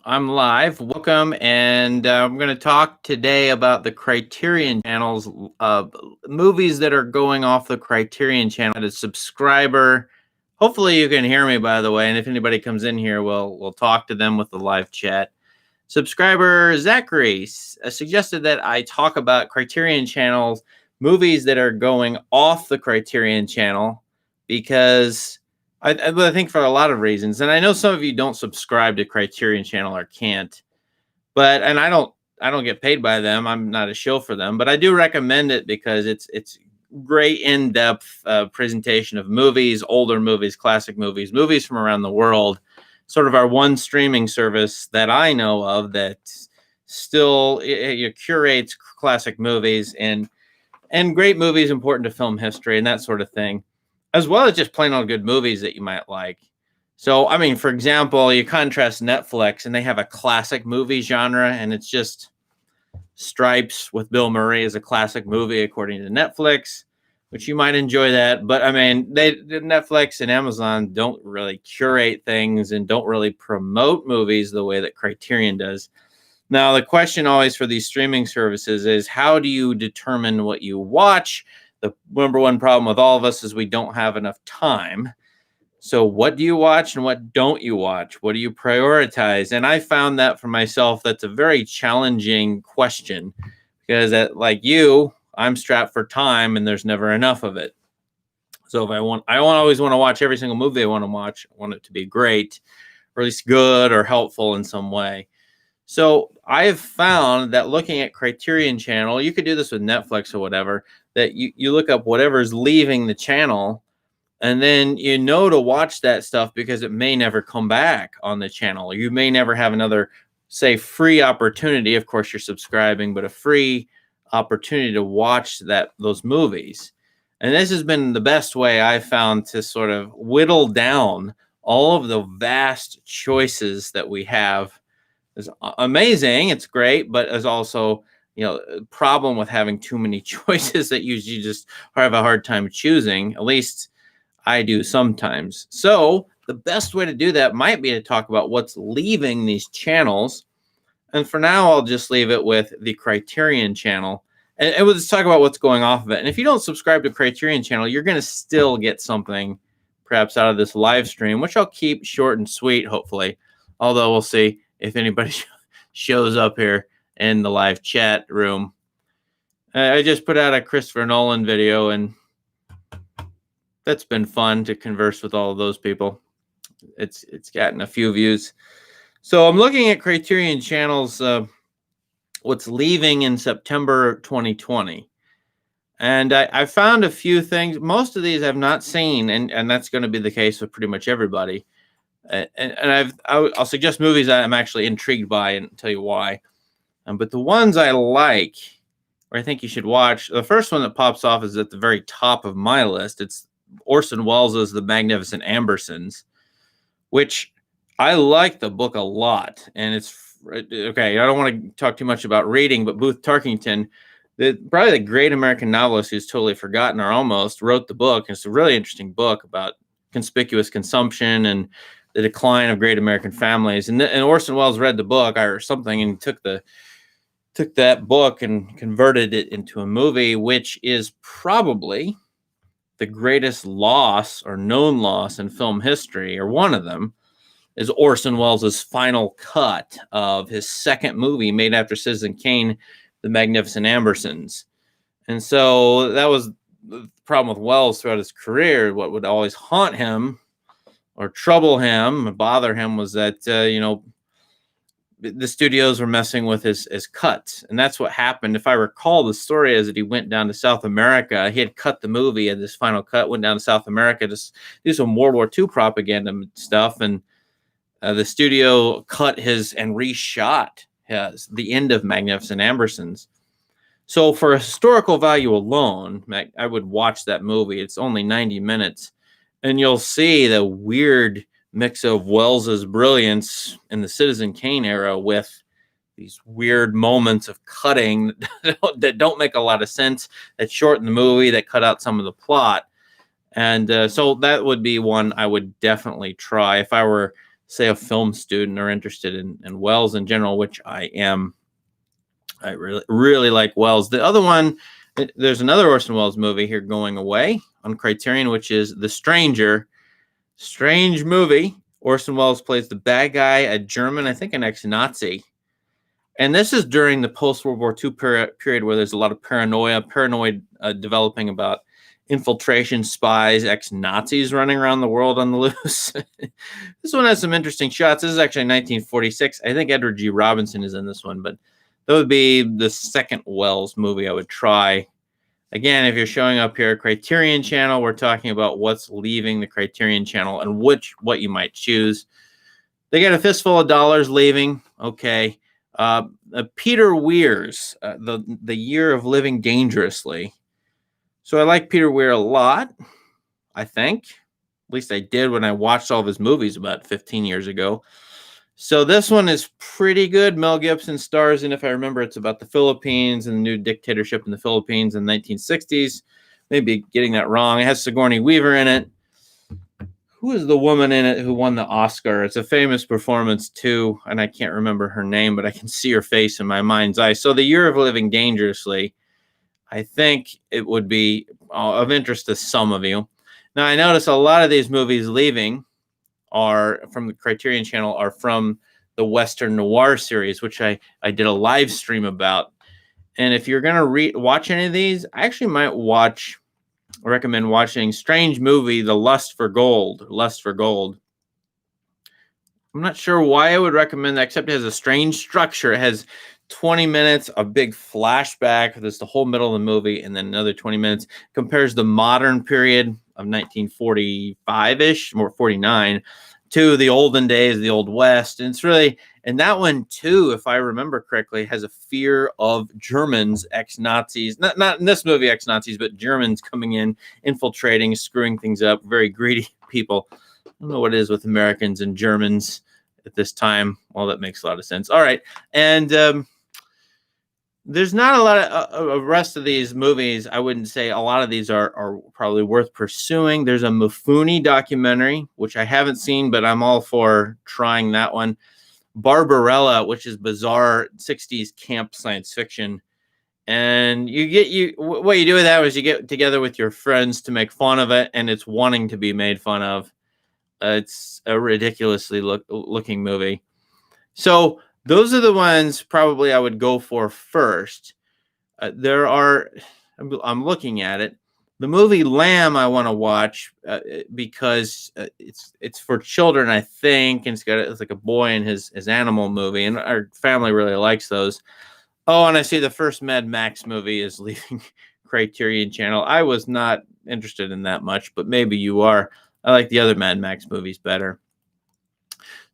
I'm live. Welcome, and I'm going to talk today about the Criterion Channel's movies that are going off the Criterion Channel. As a subscriber, hopefully you can hear me, by the way, and if anybody comes in here, we'll talk to them with the live chat. Subscriber Zachary suggested that I talk about Criterion Channel's movies that are going off the Criterion Channel because I think for a lot of reasons, and I know some of you don't subscribe to Criterion Channel or can't, and I don't get paid by them. I'm not a shill for them, but I do recommend it because it's great in-depth presentation of movies, older movies, classic movies, movies from around the world. Sort of our one streaming service that I know of that still curates classic movies and great movies important to film history and that sort of thing, as well as just plain old good movies that you might like. So, I mean, for example, you contrast Netflix and they have a classic movie genre, and it's just Stripes with Bill Murray is a classic movie according to Netflix, which you might enjoy that. But I mean, Netflix and Amazon don't really curate things and don't really promote movies the way that Criterion does. Now, the question always for these streaming services is, how do you determine what you watch? The number one problem with all of us is we don't have enough time. So what do you watch and what don't you watch? What do you prioritize? And I found that for myself, that's a very challenging question because like you, I'm strapped for time and there's never enough of it. So I always want to watch every single movie I want to watch. I want it to be great, or at least good or helpful in some way. So I have found that looking at Criterion Channel, you could do this with Netflix or whatever, that you look up whatever's leaving the channel, and then you know to watch that stuff because it may never come back on the channel. You may never have another, say, free opportunity. Of course, you're subscribing, but a free opportunity to watch those movies. And this has been the best way I've found to sort of whittle down all of the vast choices that we have. It's amazing. It's great, but there's also, a problem with having too many choices that you just have a hard time choosing. At least I do sometimes. So the best way to do that might be to talk about what's leaving these channels. And for now, I'll just leave it with the Criterion Channel. And we'll just talk about what's going off of it. And if you don't subscribe to Criterion Channel, you're going to still get something perhaps out of this live stream, which I'll keep short and sweet, hopefully. Although we'll see if anybody shows up here in the live chat room. I just put out a Christopher Nolan video, and that's been fun to converse with all of those people. It's gotten a few views. So I'm looking at Criterion Channel's what's leaving in September 2020. And I found a few things. Most of these I've not seen, and that's going to be the case with pretty much everybody. And I'll suggest movies that I'm actually intrigued by and tell you why. But the ones I like, or I think you should watch, the first one that pops off is at the very top of my list. It's Orson Welles' The Magnificent Ambersons, which I like the book a lot. And it's okay. I don't want to talk too much about reading, but Booth Tarkington, probably the great American novelist who's totally forgotten or almost, wrote the book. It's a really interesting book about conspicuous consumption and the decline of great American families. And Orson Welles read the book or something and took that book and converted it into a movie, which is probably the greatest loss or known loss in film history, or one of them, is Orson Welles' final cut of his second movie made after Citizen Kane, The Magnificent Ambersons. And so that was the problem with Welles throughout his career. What would always haunt him or trouble him and bother him was that, the studios were messing with his cuts. And that's what happened. If I recall, the story is that he went down to South America. He had cut the movie, and this final cut went down to South America to do some World War II propaganda stuff. And the studio cut his and reshot the end of Magnificent Ambersons. So for historical value alone, I would watch that movie. It's only 90 minutes. And you'll see the weird mix of Welles's brilliance in the Citizen Kane era with these weird moments of cutting that don't make a lot of sense, that shorten the movie, that cut out some of the plot. And so that would be one I would definitely try if I were say, a film student or interested in Welles in general, which I am. I really like Welles. The other one, there's another Orson Welles movie here going away on Criterion, which is The Stranger. Strange movie. Orson Welles plays the bad guy, a German, I think an ex-Nazi. And this is during the post-World War II period where there's a lot of paranoid developing about infiltration, spies, ex-Nazis running around the world on the loose. This one has some interesting shots. This is actually 1946. I think Edward G. Robinson is in this one, but that would be the second Welles movie I would try. Again, if you're showing up here, Criterion Channel, we're talking about what's leaving the Criterion Channel and what you might choose. They got a fistful of dollars leaving. Okay. Peter Weir's the Year of Living Dangerously. So I like Peter Weir a lot, I think. At least I did when I watched all of his movies about 15 years ago. So this one is pretty good. Mel Gibson stars in, if I remember, it's about the Philippines and the new dictatorship in the Philippines in the 1960s. Maybe getting that wrong. It has Sigourney Weaver in it. Who is the woman in it who won the Oscar? It's a famous performance too, and I can't remember her name, but I can see her face in my mind's eye. So The Year of Living Dangerously, I think it would be of interest to some of you. Now, I notice a lot of these movies leaving are from the Criterion Channel are from the Western Noir series, which I did a live stream about. And if you're going to watch any of these, I actually might recommend watching Strange Movie, The Lust for Gold. I'm not sure why I would recommend that, except it has a strange structure. It has 20 minutes, a big flashback. There's the whole middle of the movie, and then another 20 minutes. Compares the modern period of 1945-ish, more 49, to the olden days, the Old West. And it's really, and that one too, if I remember correctly, has a fear of Germans, ex-Nazis. Not in this movie, ex-Nazis, but Germans coming in, infiltrating, screwing things up, very greedy people. I don't know what it is with Americans and Germans at this time. Well, that makes a lot of sense. All right. And there's not a lot of rest of these movies. I wouldn't say a lot of these are probably worth pursuing. There's a Mufuni documentary, which I haven't seen, but I'm all for trying that one. Barbarella, which is bizarre 60s camp science fiction. And what you do with that is you get together with your friends to make fun of it, and it's wanting to be made fun of. It's a ridiculously looking movie. So those are the ones probably I would go for first. I'm looking at it. The movie Lamb I want to watch because it's for children, I think, and it's like a boy and his animal movie, and our family really likes those. Oh, and I see the first Mad Max movie is leaving Criterion Channel. I was not interested in that much, but maybe you are. I like the other Mad Max movies better.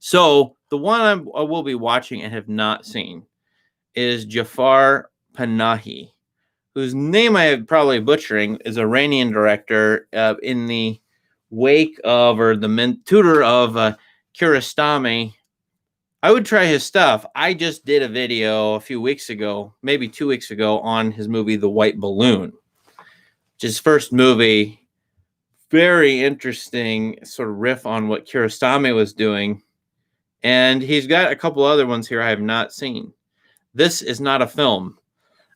So the one I will be watching and have not seen is Jafar Panahi, whose name I am probably butchering, is Iranian director in the wake of, or the tutor of Kiarostami. I would try his stuff. I just did a video a few weeks ago, maybe 2 weeks ago, on his movie The White Balloon, which is his first movie. Very interesting sort of riff on what Kiarostami was doing. And he's got a couple other ones here I have not seen. This is not a film.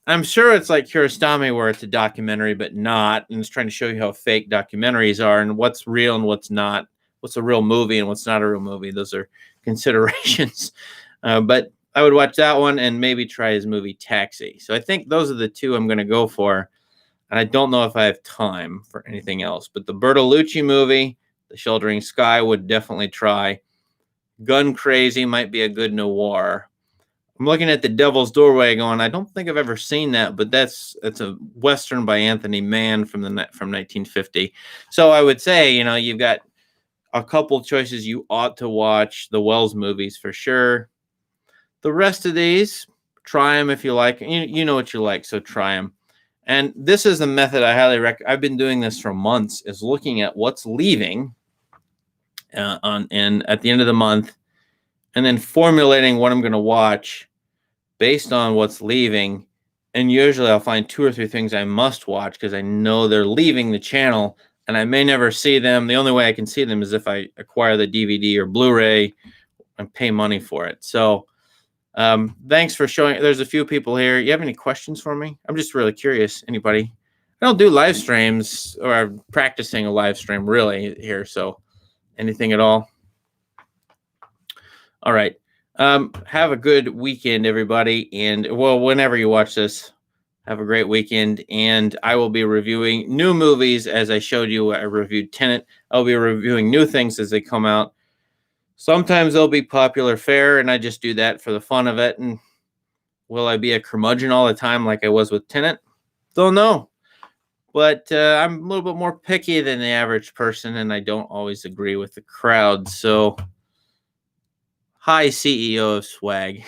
I'm sure it's like Kiarostami, where it's a documentary, but not. And it's trying to show you how fake documentaries are and what's real and what's not. What's a real movie and what's not a real movie. Those are considerations. But I would watch that one and maybe try his movie Taxi. So I think those are the two I'm going to go for. And I don't know if I have time for anything else. But the Bertolucci movie, The Sheltering Sky, would definitely try. Gun Crazy might be a good noir. I'm looking at The Devil's Doorway going, I don't think I've ever seen that, but that's a Western by Anthony Mann from 1950. So I would say, you've got a couple choices you ought to watch. The Welles movies for sure. The rest of these, try them if you like. You know what you like, so try them. And this is the method I highly recommend. I've been doing this for months, is looking at what's leaving at the end of the month, and then formulating what I'm going to watch based on what's leaving. And usually I'll find 2 or 3 things I must watch because I know they're leaving the channel and I may never see them. The only way I can see them is if I acquire the DVD or Blu-ray and pay money for it. So thanks for showing. There's a few people here. You have any questions for me? I'm just really curious. Anybody? I don't do live streams, or I'm practicing a live stream really here. So anything at all? All right. Have a good weekend, everybody. And well, whenever you watch this, have a great weekend. And I will be reviewing new movies as I showed you. I reviewed Tenet. I'll be reviewing new things as they come out. Sometimes they'll be popular fare, and I just do that for the fun of it. And will I be a curmudgeon all the time like I was with Tenet? Don't know. But I'm a little bit more picky than the average person, and I don't always agree with the crowd. So, hi, CEO of Swag.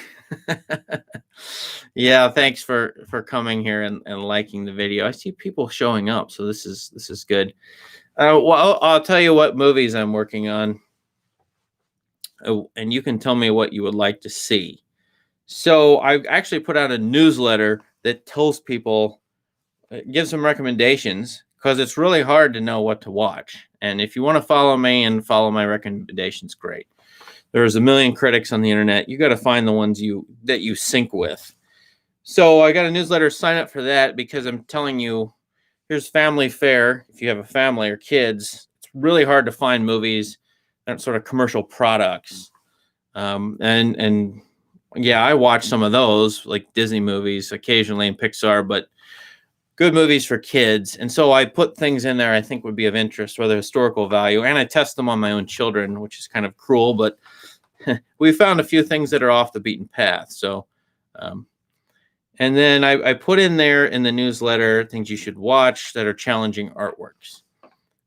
Yeah, thanks for coming here and liking the video. I see people showing up, so this is good. Well, I'll tell you what movies I'm working on, and you can tell me what you would like to see. So I actually put out a newsletter that tells people, gives some recommendations, because it's really hard to know what to watch. And if you want to follow me and follow my recommendations, great. There's a million critics on the internet. You got to find the ones that you sync with. So I got a newsletter. Sign up for that, because I'm telling you, here's family fare. If you have a family or kids, it's really hard to find movies that sort of commercial products. And yeah, I watch some of those, like Disney movies occasionally and Pixar, but good movies for kids. And so I put things in there I think would be of interest, whether historical value, and I test them on my own children, which is kind of cruel, but we found a few things that are off the beaten path. So, and then I put in there in the newsletter things you should watch that are challenging artworks.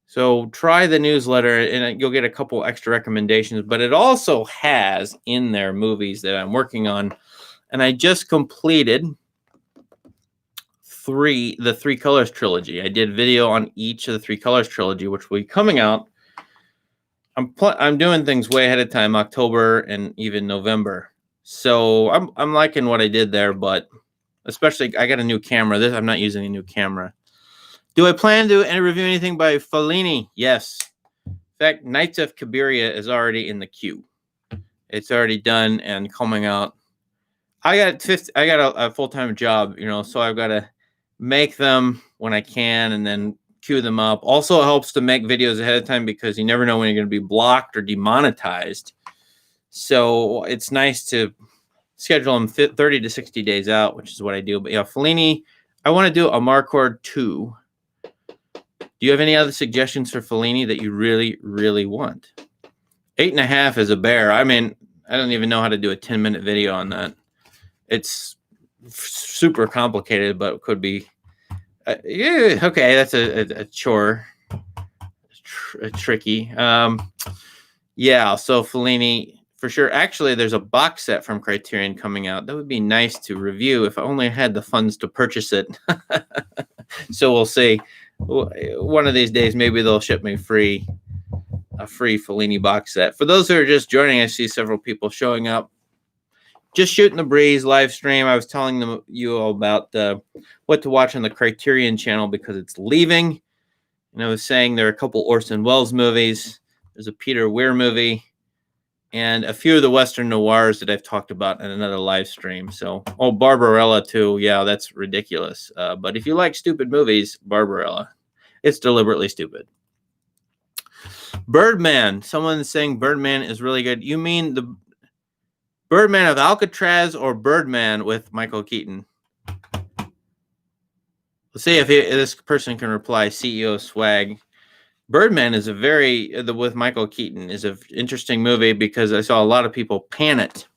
So try the newsletter, and you'll get a couple extra recommendations, but it also has in there movies that I'm working on. And I just completed the Three Colors trilogy. I did video on each of the Three Colors trilogy, which will be coming out. I'm doing things way ahead of time, October and even November. So I'm liking what I did there, but especially I got a new camera. I'm not using a new camera. Do I plan to review anything by Fellini? Yes. In fact, Nights of Cabiria is already in the queue. It's already done and coming out. I got a full-time job, so I've got to make them when I can and then queue them up. Also, it helps to make videos ahead of time, because you never know when you're going to be blocked or demonetized. So it's nice to schedule them 30 to 60 days out, which is what I do. But yeah, Fellini, I want to do a Amarcord 2. Do you have any other suggestions for Fellini that you really, really want? 8.5 is a bear. I mean, I don't even know how to do a 10-minute video on that. It's super complicated, but it could be. Yeah, okay, that's a chore. Tricky. Yeah, so Fellini, for sure. Actually, there's a box set from Criterion coming out. That would be nice to review if I only had the funds to purchase it. So we'll see. One of these days, maybe they'll ship me a free Fellini box set. For those who are just joining, I see several people showing up. Just shooting the breeze live stream. I was telling you all about what to watch on the Criterion Channel because it's leaving. And I was saying there are a couple Orson Welles movies. There's a Peter Weir movie, and a few of the Western noirs that I've talked about in another live stream. So, Barbarella too. Yeah, that's ridiculous. But if you like stupid movies, Barbarella, it's deliberately stupid. Birdman. Someone's saying Birdman is really good. You mean the Birdman of Alcatraz or Birdman with Michael Keaton? Let's see if this person can reply. CEO Swag. Birdman is with Michael Keaton is an interesting movie because I saw a lot of people pan it.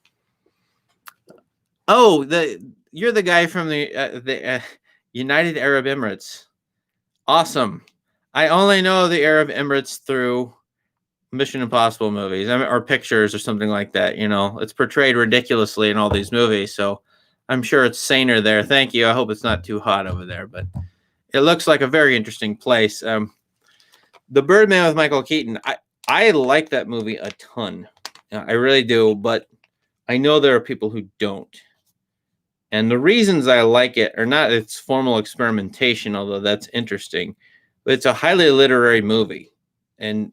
Oh, you're the guy from the United Arab Emirates. Awesome. I only know the Arab Emirates through Mission Impossible movies, or pictures or something like that. It's portrayed ridiculously in all these movies, so I'm sure it's saner there. Thank you. I hope it's not too hot over there, but it looks like a very interesting place. The Birdman with Michael Keaton, I like that movie a ton. I really do, but I know there are people who don't. And the reasons I like it are not its formal experimentation, although that's interesting, but it's a highly literary movie. And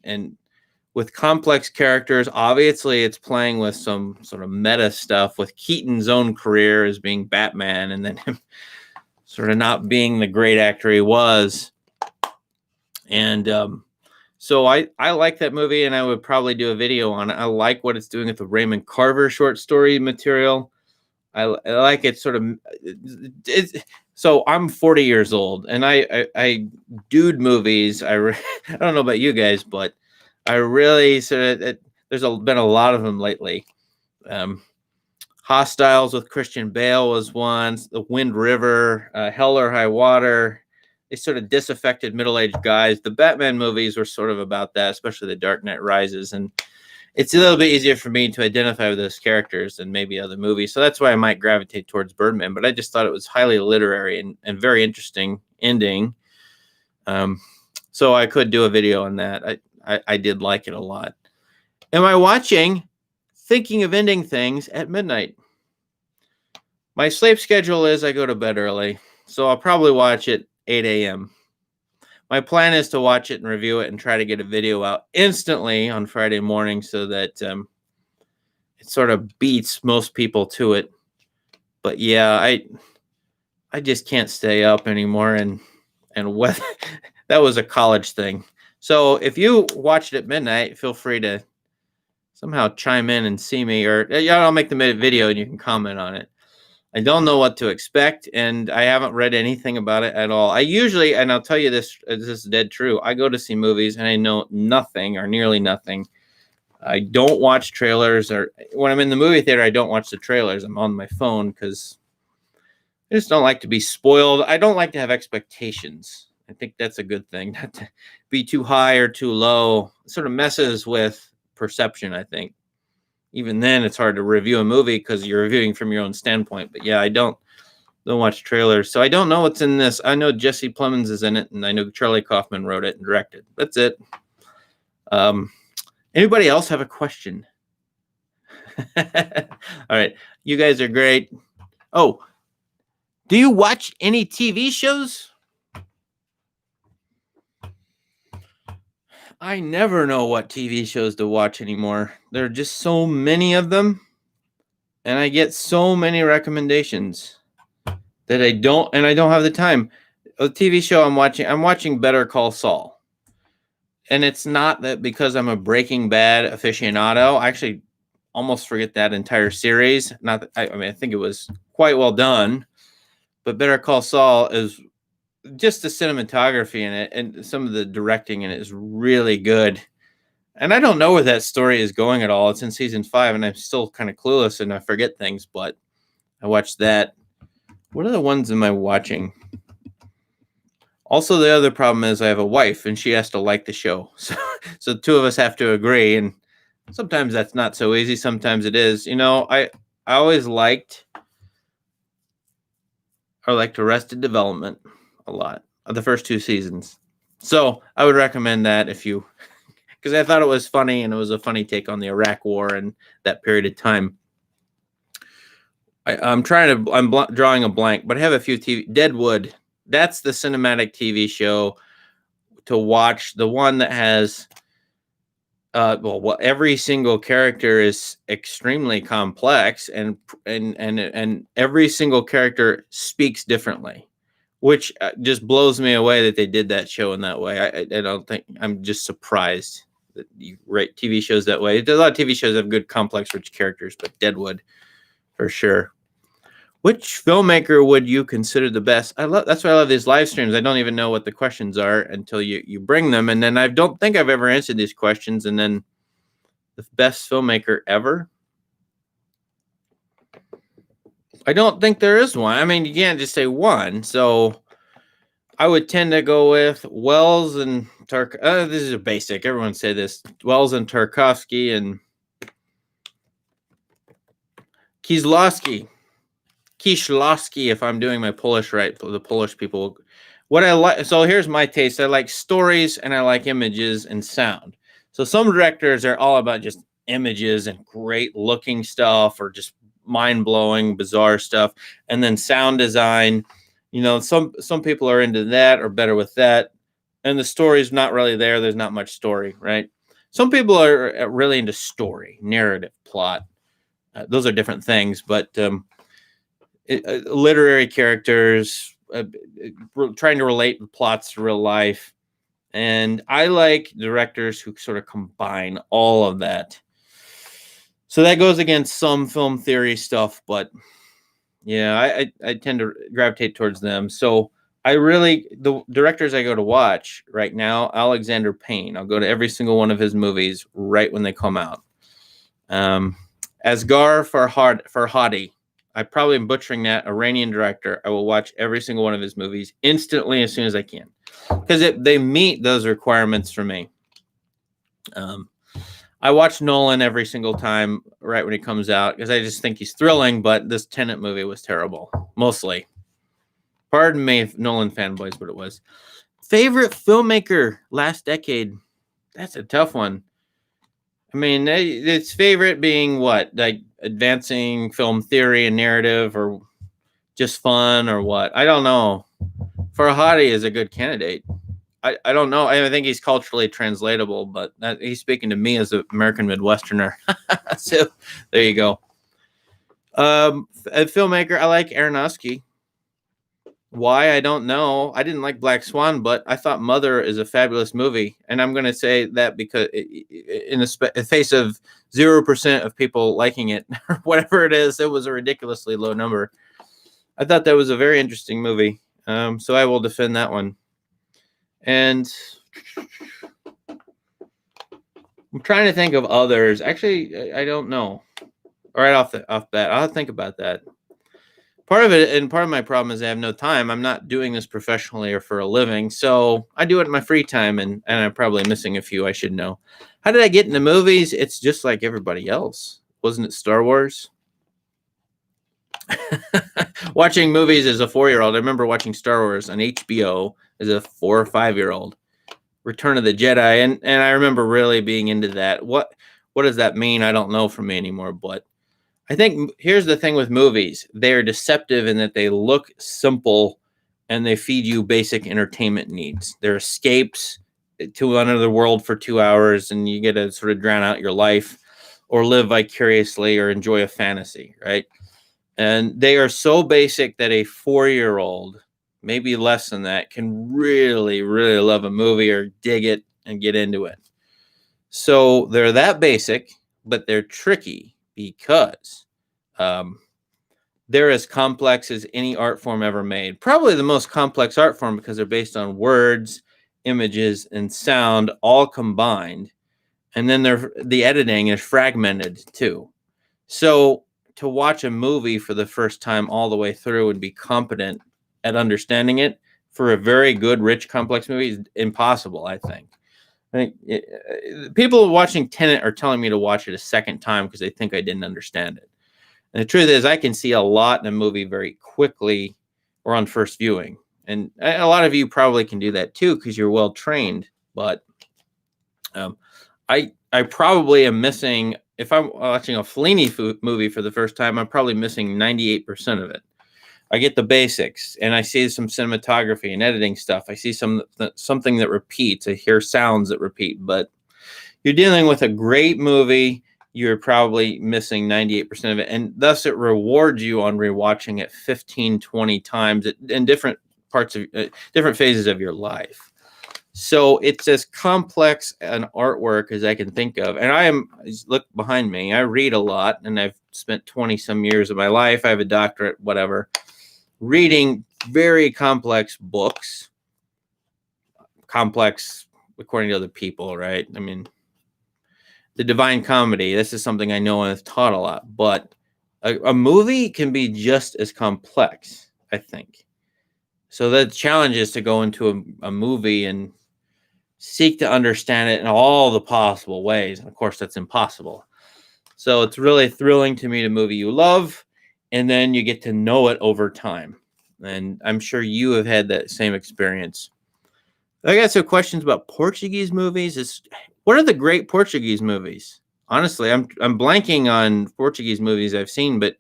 with complex characters. Obviously, it's playing with some sort of meta stuff with Keaton's own career as being Batman, and then him sort of not being the great actor he was. And so I like that movie, and I would probably do a video on it. I like what it's doing with the Raymond Carver short story material. I like it sort of. So I'm 40 years old, and I dude movies. I don't know about you guys, but I really sort of there's been a lot of them lately. Hostiles with Christian Bale was one. The Wind River, Hell or High Water. They sort of disaffected middle-aged guys. The Batman movies were sort of about that, especially The Dark Knight Rises, and it's a little bit easier for me to identify with those characters than maybe other movies. So that's why I might gravitate towards Birdman. But I just thought it was highly literary and very interesting ending. So I could do a video on that. I did like it a lot. Am I watching Thinking of Ending Things at midnight? My sleep schedule is I go to bed early, so I'll probably watch it 8 a.m. My plan is to watch it and review it and try to get a video out instantly on Friday morning so that it sort of beats most people to it. But yeah, I just can't stay up anymore, and what that was a college thing. So if you watched it at midnight, feel free to somehow chime in and see me, or yeah, I'll make the video and you can comment on it. I don't know what to expect, and I haven't read anything about it at all. I usually, and I'll tell you this is dead true, I go to see movies and I know nothing or nearly nothing. I don't watch trailers, or when I'm in the movie theater, I don't watch the trailers. I'm on my phone because I just don't like to be spoiled. I don't like to have expectations. I think that's a good thing, not to be too high or too low. It sort of messes with perception, I think. Even then, it's hard to review a movie because you're reviewing from your own standpoint. But yeah, I don't watch trailers, so I don't know what's in this. I know Jesse Plemons is in it, and I know Charlie Kaufman wrote it and directed. That's it. Anybody else have a question? All right, you guys are great. Oh, do you watch any TV shows? I never know what TV shows to watch anymore. There are just so many of them, and I get so many recommendations that I don't have the time. A TV show I'm watching Better Call Saul. And it's not that because I'm a Breaking Bad aficionado. I actually almost forget that entire series. Not that, I mean, I think it was quite well done, but Better Call Saul is just the cinematography in it and some of the directing in it is really good. And I don't know where that story is going at all. It's in season 5, and I'm still kind of clueless and I forget things, but I watched that. What are the ones am I watching? Also, the other problem is I have a wife, and she has to like the show. So the two of us have to agree, and sometimes that's not so easy. Sometimes it is. You know, I always liked Arrested Development a lot, the first 2 seasons. So I would recommend that if you, because I thought it was funny, and it was a funny take on the Iraq War and that period of time. I'm drawing a blank, but I have a few TV. Deadwood. That's the cinematic TV show to watch. The one that has, every single character is extremely complex, and every single character speaks differently, which just blows me away that they did that show in that way. I don't think, I'm just surprised that you write TV shows that way. There's a lot of TV shows that have good, complex, rich characters, but Deadwood, for sure. Which filmmaker would you consider the best? That's why I love these live streams. I don't even know what the questions are until you bring them. And then I don't think I've ever answered these questions. And then the best filmmaker ever? I don't think there is one. I mean, you can't just say one. So I would tend to go with Welles and this is a basic. Everyone say this. Welles and Tarkovsky and Kieślowski, if I'm doing my Polish right, the Polish people. What I like, so here's my taste. I like stories and I like images and sound. So some directors are all about just images and great looking stuff or just mind-blowing, bizarre stuff. And then sound design, you know, some people are into that or better with that. And the story's not really there. There's not much story, right? Some people are really into story, narrative, plot. Those are different things, but literary characters, trying to relate the plots to real life. And I like directors who sort of combine all of that. So that goes against some film theory stuff, but yeah, I tend to gravitate towards them. So the directors I go to watch right now, Alexander Payne. I'll go to every single one of his movies right when they come out. Asghar Farhadi. I probably am butchering that. Iranian director. I will watch every single one of his movies instantly as soon as I can, because they meet those requirements for me. I watch Nolan every single time right when he comes out because I just think he's thrilling, but this Tenet movie was terrible, mostly. Pardon me if Nolan fanboys, but it was. Favorite filmmaker last decade? That's a tough one. I mean, its favorite being what? Like advancing film theory and narrative, or just fun, or what? I don't know. Farhadi is a good candidate. I don't know. I think he's culturally translatable, but he's speaking to me as an American Midwesterner. So there you go. A filmmaker, I like Aronofsky. Why? I don't know. I didn't like Black Swan, but I thought Mother is a fabulous movie. And I'm going to say that because in the face of 0% of people liking it, or whatever it is, it was a ridiculously low number. I thought that was a very interesting movie. So I will defend that one. And I'm trying to think of others. Actually, I don't know. Right off bat, I'll think about that. Part of it, and part of my problem is I have no time. I'm not doing this professionally or for a living, so I do it in my free time, and I'm probably missing a few I should know. How did I get into movies? It's just like everybody else. Wasn't it Star Wars? Watching movies as a 4-year-old. I remember watching Star Wars on HBO as a 4 or 5-year-old. Return of the Jedi, and I remember really being into that. What does that mean? I don't know for me anymore, but I think here's the thing with movies. They're deceptive in that they look simple and they feed you basic entertainment needs. They're escapes to another world for 2 hours, and you get to sort of drown out your life or live vicariously or enjoy a fantasy, right? And they are so basic that a 4-year-old, maybe less than that, can really, really love a movie or dig it and get into it. So they're that basic, but they're tricky because they're as complex as any art form ever made. Probably the most complex art form because they're based on words, images, and sound all combined. And then the editing is fragmented too. So to watch a movie for the first time all the way through and be competent at understanding it for a very good, rich, complex movie is impossible, I think. People watching Tenet are telling me to watch it a second time because they think I didn't understand it. And the truth is, I can see a lot in a movie very quickly or on first viewing. And a lot of you probably can do that too because you're well trained. But I probably am missing, if I'm watching a Fellini movie for the first time, I'm probably missing 98% of it. I get the basics, and I see some cinematography and editing stuff. I see something that repeats. I hear sounds that repeat. But you're dealing with a great movie. You're probably missing 98% of it, and thus it rewards you on rewatching it 15, 20 times in different parts of different phases of your life. So it's as complex an artwork as I can think of. And look behind me, I read a lot, and I've spent 20 some years of my life. I have a doctorate, whatever, reading very complex books. Complex according to other people, right? I mean, the Divine Comedy, this is something I know and have taught a lot, but a movie can be just as complex, I think. So the challenge is to go into a movie and seek to understand it in all the possible ways. And of course, that's impossible. So it's really thrilling to meet a movie you love, and then you get to know it over time. And I'm sure you have had that same experience. I got some questions about Portuguese movies. What are the great Portuguese movies? Honestly, I'm blanking on Portuguese movies I've seen, but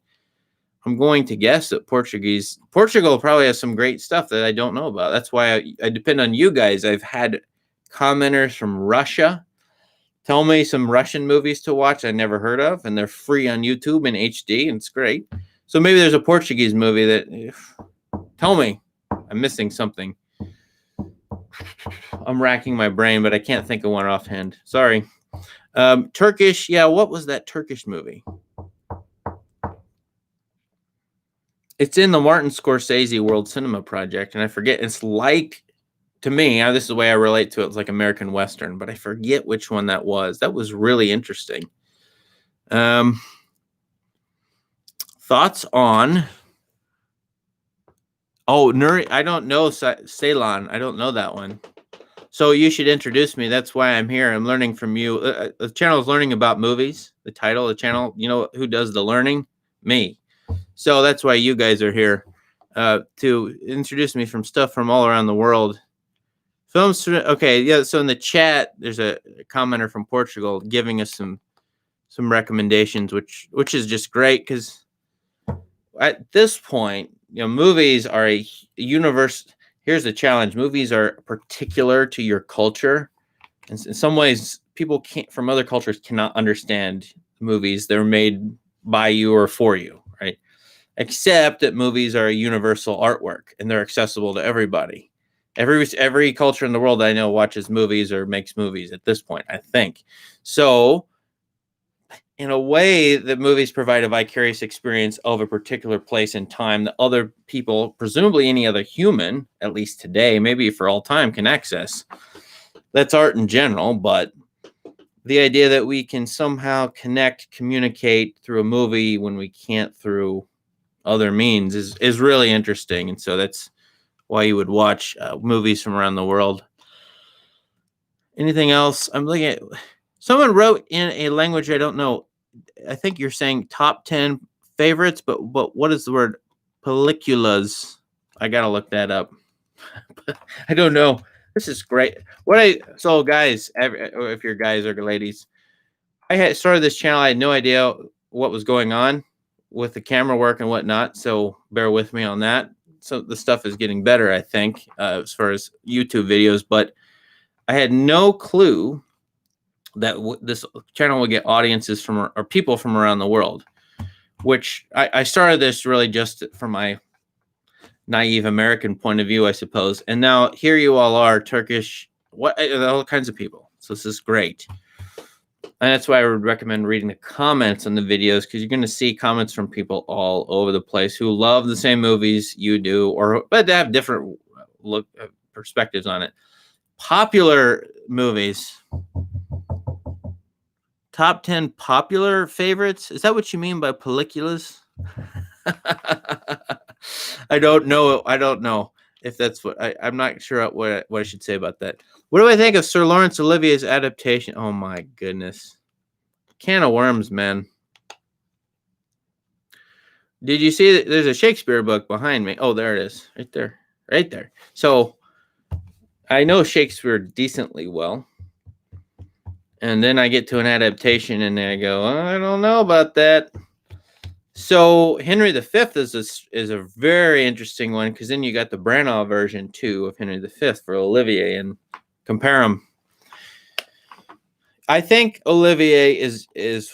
I'm going to guess that Portugal probably has some great stuff that I don't know about. That's why I depend on you guys. I've had commenters from Russia tell me some Russian movies to watch I never heard of, and they're free on YouTube in HD, and it's great. So maybe there's a Portuguese movie that, tell me, I'm missing something. I'm racking my brain, but I can't think of one offhand. Sorry. Turkish, yeah, what was that Turkish movie? It's in the Martin Scorsese World Cinema Project, and I forget. It's like, to me, this is the way I relate to it. It's like American Western, but I forget which one that was. That was really interesting. Thoughts on? Oh, Nuri, I don't know Ceylon. I don't know that one. So you should introduce me. That's why I'm here. I'm learning from you. The channel is learning about movies. The title of the channel. You know who does the learning? Me. So that's why you guys are here, to introduce me from stuff from all around the world. Films. Okay, yeah. So in the chat, there's a commenter from Portugal giving us some recommendations, which is just great, because at this point, movies are a universe. Here's the challenge: movies are particular to your culture, and in some ways, people from other cultures cannot understand movies. They're made by you or for you, right? Except that movies are a universal artwork, and they're accessible to everybody. Every culture in the world I know watches movies or makes movies at this point, I think. So, in a way, that movies provide a vicarious experience of a particular place and time that other people, presumably any other human, at least today, maybe for all time, can access. That's art in general, but the idea that we can somehow communicate through a movie when we can't through other means is really interesting. And so that's why you would watch movies from around the world. Anything else? I'm looking at, someone wrote in a language I don't know. I think you're saying top 10 favorites, but what is the word? Películas. I gotta look that up. I don't know. This is great. So guys, if you're guys or ladies, I had started this channel. I had no idea what was going on with the camera work and whatnot, so bear with me on that. So the stuff is getting better, I think, as far as YouTube videos, but I had no clue that this channel would get audiences from, or people from around the world, which I started this really just from my naive American point of view, I suppose. And now here you all are, Turkish, all kinds of people. So this is great. And that's why I would recommend reading the comments on the videos, because you're going to see comments from people all over the place who love the same movies you do, but they have different perspectives on it. Popular movies. Top 10 popular favorites. Is that what you mean by películas? I don't know. I don't know if that's what I'm not sure what I should say about that. What do I think of Sir Laurence Olivier's adaptation? Oh my goodness. Can of worms, man. Did you see that there's a Shakespeare book behind me? Oh, there it is. Right there. Right there. So I know Shakespeare decently well. And then I get to an adaptation and I go, I don't know about that. So Henry V is a very interesting one, because then you got the Branagh version too of Henry V for Olivier, and compare them. I think Olivier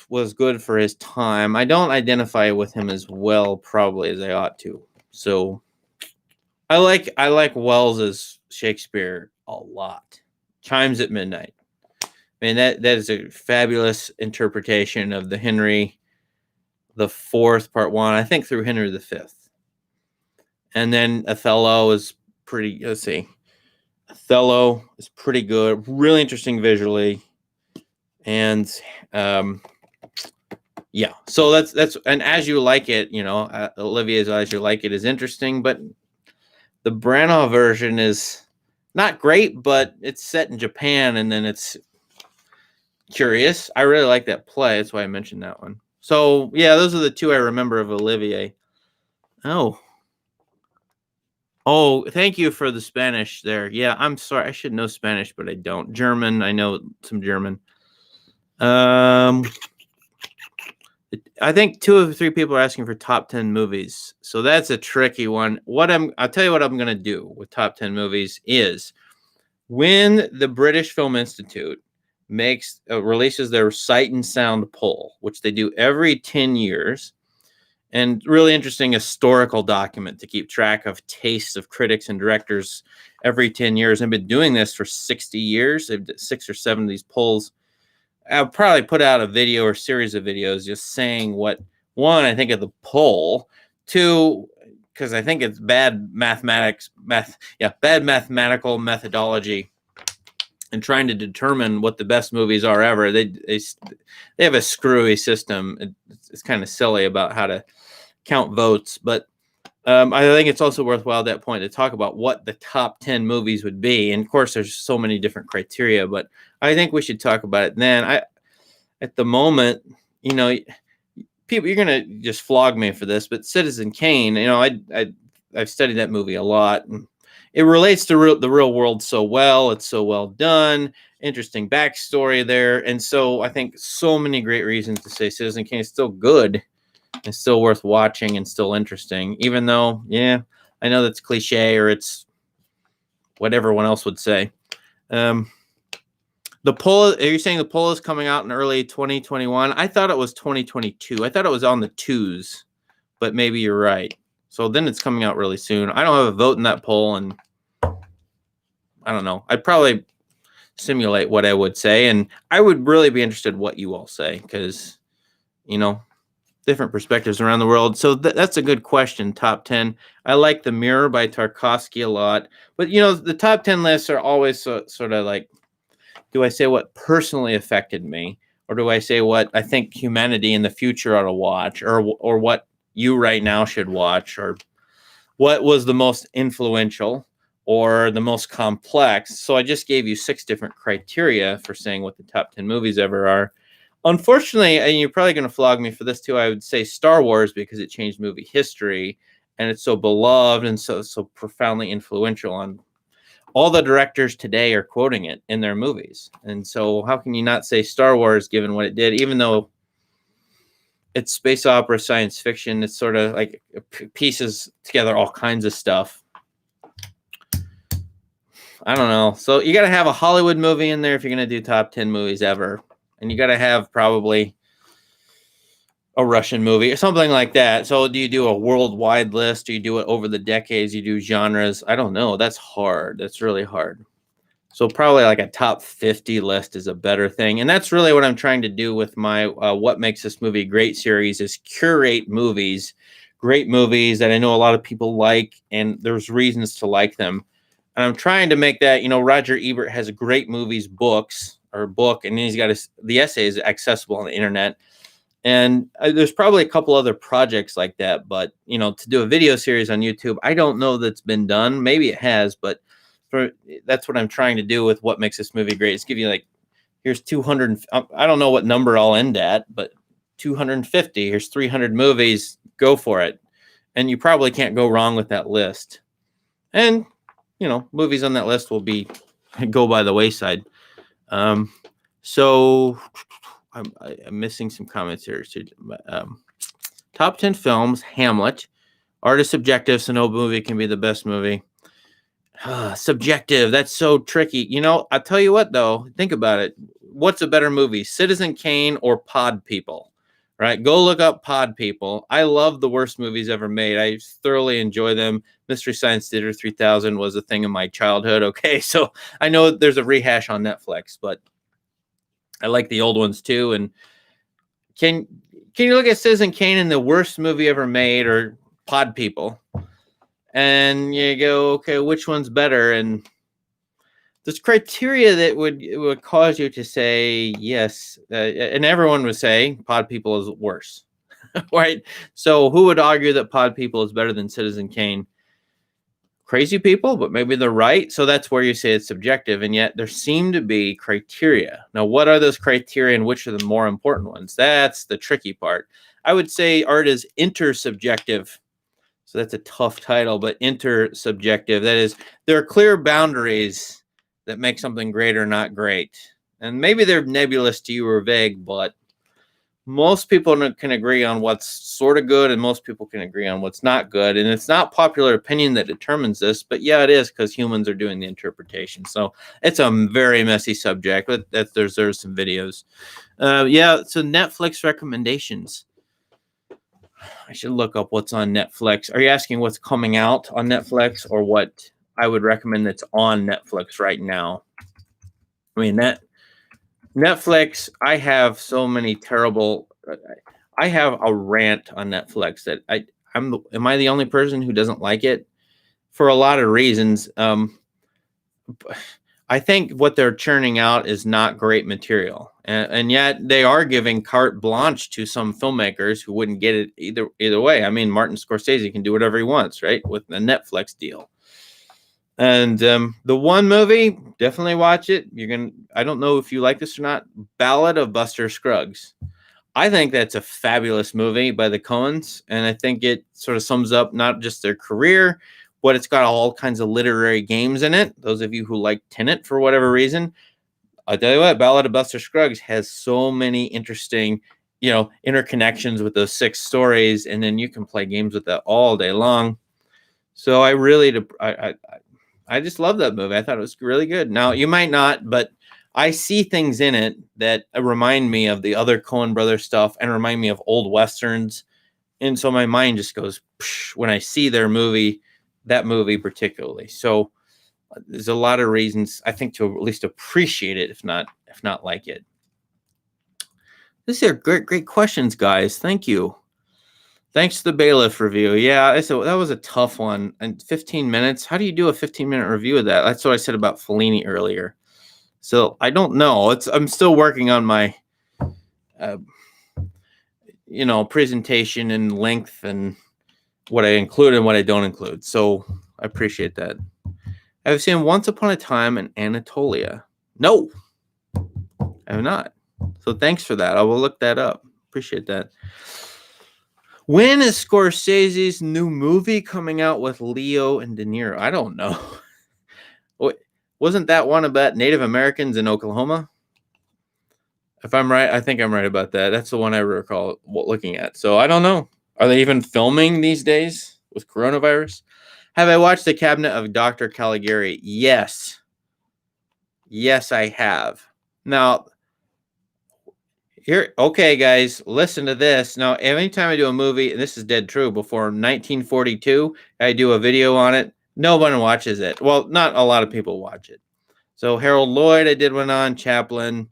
was good for his time. I don't identify with him as well, probably, as I ought to. So I like Wells's Shakespeare a lot. Chimes at Midnight. I mean, that is a fabulous interpretation of the Henry the Fourth, Part 1, I think, through Henry V. And then Othello is pretty, let's see. Othello is pretty good, really interesting visually. And yeah, so that's and As You Like It, Olivier's As You Like It is interesting, but the Branagh version is not great, but it's set in Japan, and then it's curious. I really like that play. That's why I mentioned that one. So, yeah, those are the two I remember of Olivier. Oh, thank you for the Spanish there. Yeah, I'm sorry. I should know Spanish, but I don't. German, I know some German. I think 2 of 3 people are asking for top 10 movies. So that's a tricky one. I'll tell you what I'm going to do with top 10 movies is, when the British Film Institute releases their Sight and Sound poll, which they do every 10 years. And really interesting historical document to keep track of tastes of critics and directors every 10 years. I've been doing this for 60 years. They've done 6 or 7 of these polls. I'll probably put out a video or series of videos just saying what, one, I think of the poll, two, because I think it's bad mathematical methodology and trying to determine what the best movies are ever. They have a screwy system. It's kind of silly about how to count votes, but I think it's also worthwhile at that point to talk about what the top 10 movies would be. And of course, there's so many different criteria, but I think we should talk about it then. At the moment, people, you're gonna just flog me for this, but Citizen Kane, I've studied that movie a lot. And it relates to the real world so well. It's so well done. Interesting backstory there, and so I think so many great reasons to say Citizen Kane is still good. It's still worth watching and still interesting, even though, I know that's cliche or it's what everyone else would say. The poll, are you saying the poll is coming out in early 2021? I thought it was 2022. I thought it was on the 2s, but maybe you're right. So then it's coming out really soon. I don't have a vote in that poll, and I don't know. I'd probably simulate what I would say, and I would really be interested in what you all say, because, different perspectives around the world. So that's a good question, top 10. I like The Mirror by Tarkovsky a lot. But, the top 10 lists are always sort of like, do I say what personally affected me? Or do I say what I think humanity in the future ought to watch? Or what you right now should watch? Or what was the most influential or the most complex? So I just gave you 6 different criteria for saying what the top 10 movies ever are. Unfortunately, and you're probably going to flog me for this too, I would say Star Wars, because it changed movie history and it's so beloved and so profoundly influential on all the directors today are quoting it in their movies. And so how can you not say Star Wars given what it did, even though it's space opera, science fiction, it's sort of like pieces together all kinds of stuff. I don't know. So you got to have a Hollywood movie in there if you're going to do top 10 movies ever. And you got to have probably a Russian movie or something like that. So do you do a worldwide list? Do you do it over the decades? You do genres? I don't know. That's hard. That's really hard. So probably like a top 50 list is a better thing. And that's really what I'm trying to do with my What Makes This Movie Great series, is curate movies, great movies that I know a lot of people like, and there's reasons to like them. And I'm trying to make that, Roger Ebert has great movies, book, and he's got the essays accessible on the internet. And there's probably a couple other projects like that, but to do a video series on YouTube, I don't know that's been done. Maybe it has, but that's what I'm trying to do with What Makes This Movie Great. Is give you here's 200. I don't know what number I'll end at, but 250. Here's 300 movies. Go for it, and you probably can't go wrong with that list. And movies on that list will go by the wayside. So I'm missing some comments here. Top 10 films, Hamlet. Art is subjective, so no movie can be the best movie. Subjective, that's so tricky. I'll tell you what, though. Think about it. What's a better movie, Citizen Kane or Pod People? Right? Go look up Pod People. I love the worst movies ever made. I thoroughly enjoy them. Mystery Science Theater 3000 was a thing in my childhood. Okay, so I know there's a rehash on Netflix, but I like the old ones too. And can you look at Citizen Kane and the worst movie ever made, or Pod People, and you go, okay, which one's better? And there's criteria that would cause you to say yes, and everyone would say Pod People is worse, right? So who would argue that Pod People is better than Citizen Kane? Crazy people, but maybe they're right. So that's where you say it's subjective, and yet there seem to be criteria. Now, what are those criteria, and which are the more important ones? That's the tricky part. I would say art is intersubjective. So that's a tough title, but intersubjective. That is, there are clear boundaries that make something great or not great. And maybe they're nebulous to you or vague, but most people can agree on what's sort of good, and most people can agree on what's not good. And it's not popular opinion that determines this, but yeah, it is, because humans are doing the interpretation. So it's a very messy subject, but that there's some videos. Yeah, so Netflix recommendations. I should look up what's on Netflix. Are you asking what's coming out on Netflix, or what I would recommend that's on Netflix right now? I mean, that Netflix, I have so many terrible. I have a rant on Netflix that am I the only person who doesn't like it? For a lot of reasons. I think what they're churning out is not great material, and yet they are giving carte blanche to some filmmakers who wouldn't get it either way. I mean, Martin Scorsese can do whatever he wants, right, with the Netflix deal. And the one movie, definitely watch it. I don't know if you like this or not. Ballad of Buster Scruggs. I think that's a fabulous movie by the Coens, and I think it sort of sums up not just their career, but it's got all kinds of literary games in it. Those of you who like Tenet for whatever reason, I'll tell you what, Ballad of Buster Scruggs has so many interesting, interconnections with those 6 stories, and then you can play games with that all day long. So I just love that movie. I thought it was really good. Now, you might not, but I see things in it that remind me of the other Coen Brothers stuff and remind me of old Westerns. And so my mind just goes when I see their movie, that movie particularly. So there's a lot of reasons, I think, to at least appreciate it, if not like it. These are great questions, guys. Thank you. Thanks to the Bailiff review. Yeah, that was a tough one. And 15 minutes. How do you do a 15-minute review of that? That's what I said about Fellini earlier. So I don't know. I'm still working on my, presentation and length and what I include and what I don't include. So I appreciate that. I've seen Once Upon a Time in Anatolia. No, I have not. So thanks for that. I will look that up. Appreciate that. When is Scorsese's new movie coming out with Leo and De Niro? I don't know. Wasn't that one about Native Americans in Oklahoma? If I'm right, I think I'm right about that. That's the one I recall looking at. So I don't know. Are they even filming these days with coronavirus? Have I watched The Cabinet of Dr. Caligari? Yes. Yes, I have. Now, okay, guys, listen to this. Now, anytime I do a movie, and this is dead true, before 1942, I do a video on it. No one watches it. Well, not a lot of people watch it. So Harold Lloyd, I did one on. Chaplin,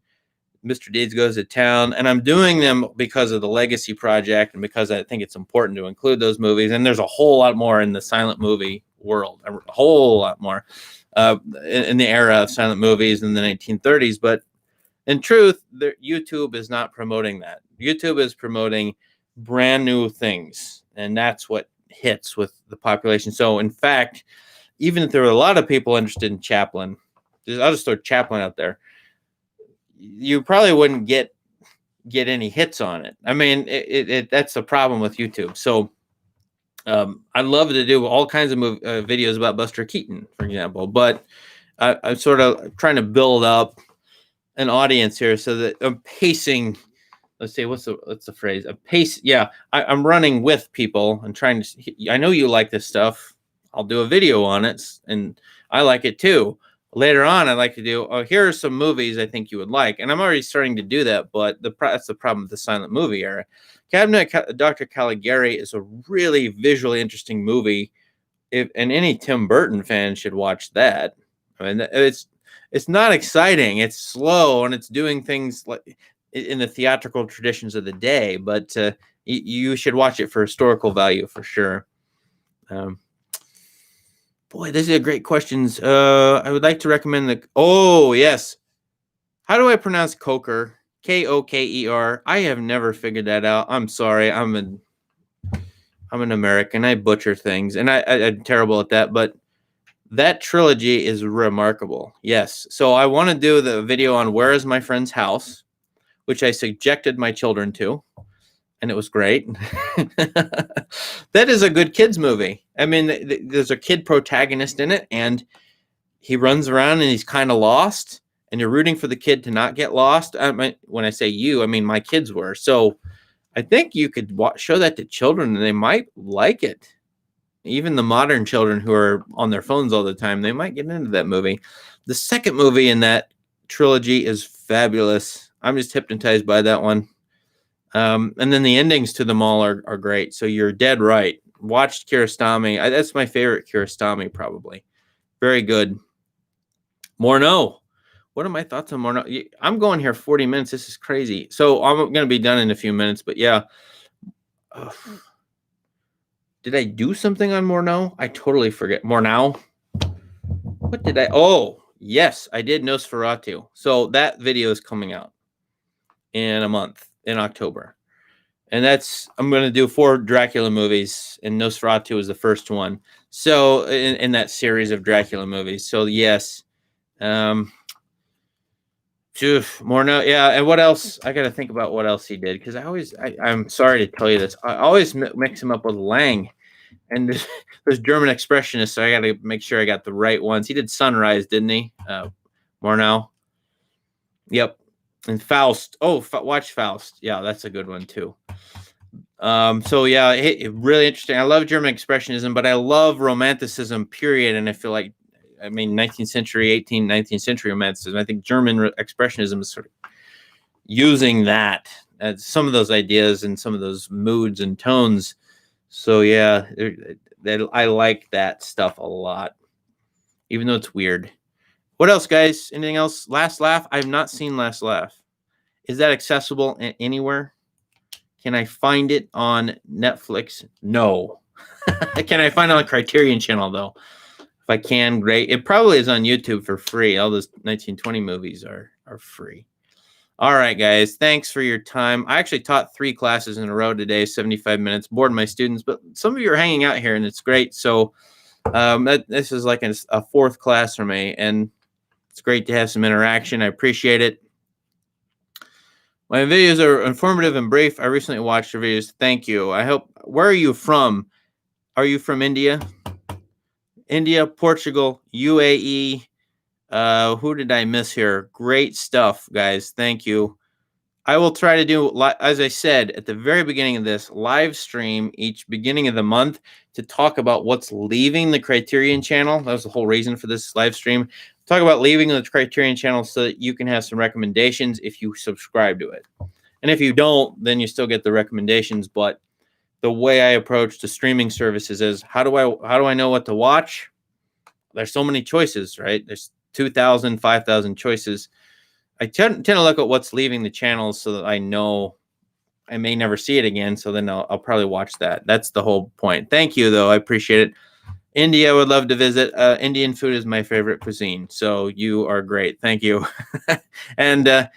Mr. Deeds Goes to Town, and I'm doing them because of the Legacy Project and because I think it's important to include those movies. And there's a whole lot more in the silent movie world, a whole lot more in the era of silent movies in the 1930s. But in truth, YouTube is not promoting that. YouTube is promoting brand new things, and that's what hits with the population. So, in fact, even if there were a lot of people interested in Chaplin, I'll just throw Chaplin out there, you probably wouldn't get any hits on it. I mean, that's the problem with YouTube. So, I'd love to do all kinds of videos about Buster Keaton, for example, but I'm sort of trying to build up an audience here so that I'm pacing. Let's see, what's the phrase? A pace. Yeah, I'm running with people and trying to. I know you like this stuff. I'll do a video on it, and I like it too. Later on, I'd like to do. Oh, here are some movies I think you would like, and I'm already starting to do that. But that's the problem with the silent movie era. Cabinet of Dr. Caligari is a really visually interesting movie, and any Tim Burton fan should watch that. I mean, it's not exciting. It's slow, and it's doing things like in the theatrical traditions of the day. But you should watch it for historical value for sure. Boy, these are great questions. I would like to recommend oh, yes. How do I pronounce Coker? Koker. I have never figured that out. I'm sorry. I'm an American. I butcher things, and I'm terrible at that. But that trilogy is remarkable. Yes. So I want to do the video on Where is My Friend's House, which I subjected my children to, and it was great. That is a good kids movie. I mean, there's a kid protagonist in it, and he runs around and he's kind of lost, and you're rooting for the kid to not get lost. When I say you, I mean my kids were. So I think you could show that to children and they might like it. Even the modern children who are on their phones all the time, they might get into that movie. The second movie in that trilogy is fabulous. I'm just hypnotized by that one. And then the endings to them all are great. So you're dead right. Watched Kiarostami. That's my favorite Kiarostami, probably. Very good. Morneau. What are my thoughts on Morneau? I'm going here 40 minutes. This is crazy. So I'm going to be done in a few minutes. But yeah. Did I do something on Morneau? I totally forget. Morneau? What did I? Oh, yes, I did Nosferatu. So that video is coming out in a month, in October. And I'm going to do 4 Dracula movies, and Nosferatu is the first one. So in that series of Dracula movies. So yes. Morneau, yeah. And what else? I got to think about what else he did, because I'm sorry to tell you this, I always mix him up with Lang. And there's German expressionists, so I got to make sure I got the right ones. He did Sunrise, didn't he? Morneau. Yep. And Faust. Oh, watch Faust. Yeah, that's a good one too. So yeah, really interesting. I love German expressionism, but I love romanticism, period. And I feel like, 19th century, 19th century romanticism. I think German expressionism is sort of using that, some of those ideas and some of those moods and tones. So yeah, I like that stuff a lot, even though it's weird. What else, guys? Anything else? Last Laugh? I've not seen Last Laugh. Is that accessible anywhere? Can I find it on Netflix? No. Can I find it on Criterion Channel, though? If I can, great. It probably is on YouTube for free. All those 1920 movies are free. All right, guys. Thanks for your time. I actually taught 3 classes in a row today, 75 minutes. Bored my students, but some of you are hanging out here, and it's great. So this is like a 4th class for me, and it's great to have some interaction. I appreciate it. My videos are informative and brief. I recently watched your videos. Thank you. I hope. Where are you from? Are you from India? India, Portugal, UAE. Who did I miss here? Great stuff, guys. Thank you. I will try to do, as I said at the very beginning of this, live stream each beginning of the month to talk about what's leaving the Criterion Channel. That was the whole reason for this live stream. Talk about leaving the Criterion Channel so that you can have some recommendations if you subscribe to it. And if you don't, then you still get the recommendations. But the way I approach the streaming services is, how do I know what to watch? There's so many choices, right? There's 2,000, 5,000 choices. I tend to look at what's leaving the channels so that I know I may never see it again. So then I'll probably watch that. That's the whole point. Thank you, though. I appreciate it. India, I would love to visit. Indian food is my favorite cuisine. So you are great. Thank you. And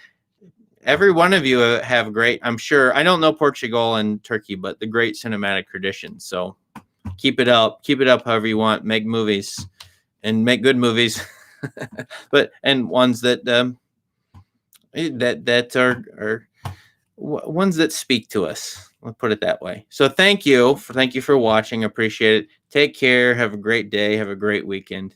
every one of you have great, I'm sure, I don't know Portugal and Turkey, but the great cinematic tradition. So keep it up. Keep it up however you want. Make movies and make good movies. and ones that are ones that speak to us. Let's put it that way. So thank you for watching. Appreciate it. Take care. Have a great day. Have a great weekend.